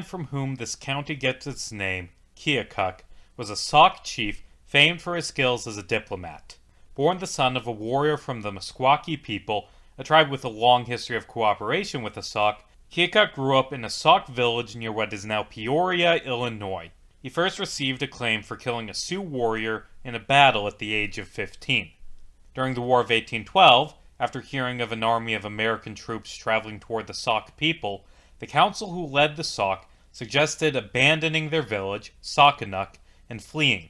from whom this county gets its name, Keokuk, was a Sauk chief famed for his skills as a diplomat. Born the son of a warrior from the Meskwaki people, a tribe with a long history of cooperation with the Sauk, Keokuk grew up in a Sauk village near what is now Peoria, Illinois. He first received acclaim for killing a Sioux warrior in a battle at the age of 15. During the War of 1812, after hearing of an army of American troops traveling toward the Sauk people, the council who led the Sauk suggested abandoning their village, Saukenuk, and fleeing.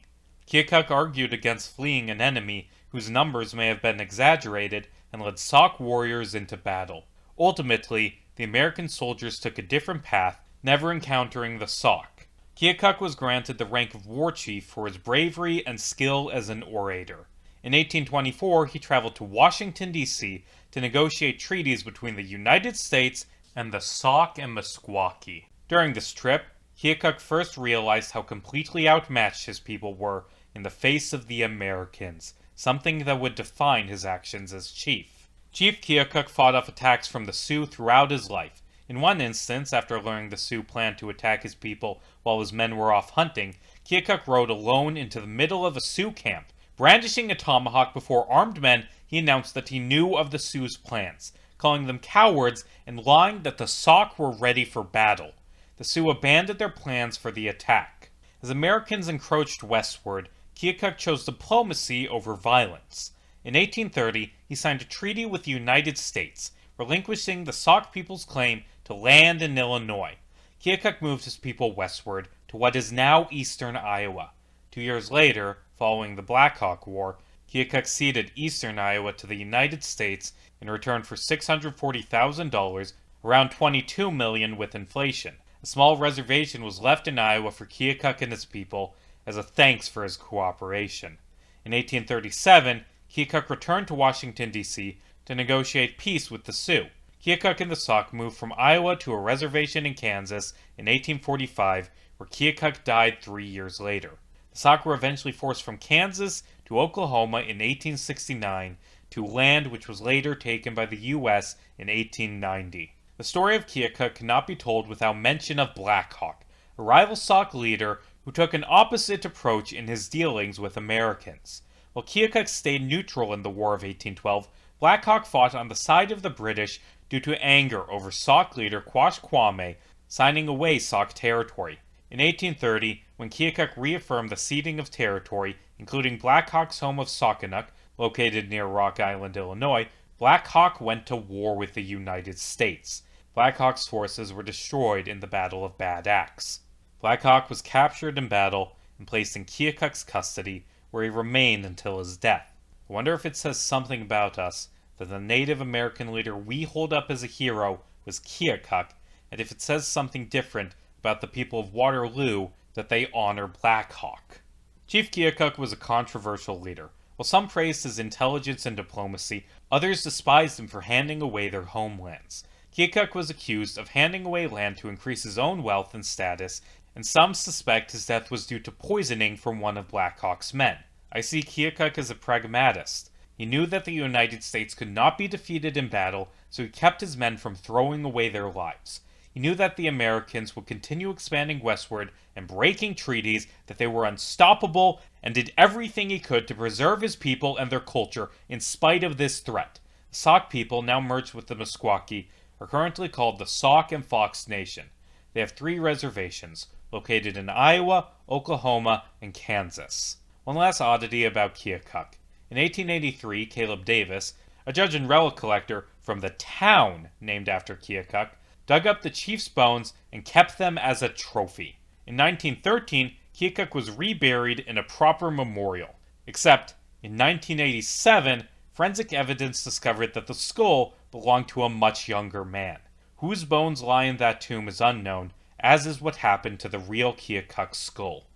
Keokuk argued against fleeing an enemy whose numbers may have been exaggerated and led Sauk warriors into battle. Ultimately, the American soldiers took a different path, never encountering the Sauk. Keokuk was granted the rank of war chief for his bravery and skill as an orator. In 1824, he traveled to Washington, D.C. to negotiate treaties between the United States and the Sauk and Meskwaki. During this trip, Keokuk first realized how completely outmatched his people were in the face of the Americans, something that would define his actions as chief. Chief Keokuk fought off attacks from the Sioux throughout his life. In one instance, after learning the Sioux planned to attack his people while his men were off hunting, Keokuk rode alone into the middle of a Sioux camp. Brandishing a tomahawk before armed men, he announced that he knew of the Sioux's plans, calling them cowards and lying that the Sauk were ready for battle. The Sioux abandoned their plans for the attack. As Americans encroached westward, Keokuk chose diplomacy over violence. In 1830, he signed a treaty with the United States, relinquishing the Sauk people's claim to land in Illinois. Keokuk moved his people westward to what is now eastern Iowa. 2 years later, following the Black Hawk War, Keokuk ceded eastern Iowa to the United States in return for $640,000, around $22 million with inflation. A small reservation was left in Iowa for Keokuk and his people as a thanks for his cooperation. In 1837, Keokuk returned to Washington, D.C. to negotiate peace with the Sioux. Keokuk and the Sauk moved from Iowa to a reservation in Kansas in 1845, where Keokuk died 3 years later. The Sauk were eventually forced from Kansas to Oklahoma in 1869 to land which was later taken by the U.S. in 1890. The story of Keokuk cannot be told without mention of Black Hawk, a rival Sauk leader who took an opposite approach in his dealings with Americans. While Keokuk stayed neutral in the War of 1812, Black Hawk fought on the side of the British due to anger over Sauk leader Quash Kwame signing away Sauk territory. In 1830, when Keokuk reaffirmed the ceding of territory, including Black Hawk's home of Saukenuk, located near Rock Island, Illinois, Black Hawk went to war with the United States. Black Hawk's forces were destroyed in the Battle of Bad Axe. Black Hawk was captured in battle and placed in Keokuk's custody, where he remained until his death. I wonder if it says something about us that the Native American leader we hold up as a hero was Keokuk, and if it says something different about the people of Waterloo that they honor Black Hawk. Chief Keokuk was a controversial leader. While some praised his intelligence and diplomacy, others despised him for handing away their homelands. Keokuk was accused of handing away land to increase his own wealth and status, and some suspect his death was due to poisoning from one of Black Hawk's men. I see Keokuk as a pragmatist. He knew that the United States could not be defeated in battle, so he kept his men from throwing away their lives. He knew that the Americans would continue expanding westward and breaking treaties, that they were unstoppable, and did everything he could to preserve his people and their culture in spite of this threat. The Sauk people, now merged with the Meskwaki, are currently called the Sauk and Fox Nation. They have 3 reservations, located in Iowa, Oklahoma, and Kansas. One last oddity about Keokuk. In 1883, Caleb Davis, a judge and relic collector from the town named after Keokuk, dug up the chief's bones and kept them as a trophy. In 1913, Keokuk was reburied in a proper memorial. Except, in 1987, forensic evidence discovered that the skull belonged to a much younger man. Whose bones lie in that tomb is unknown, as is what happened to the real Keokuk skull.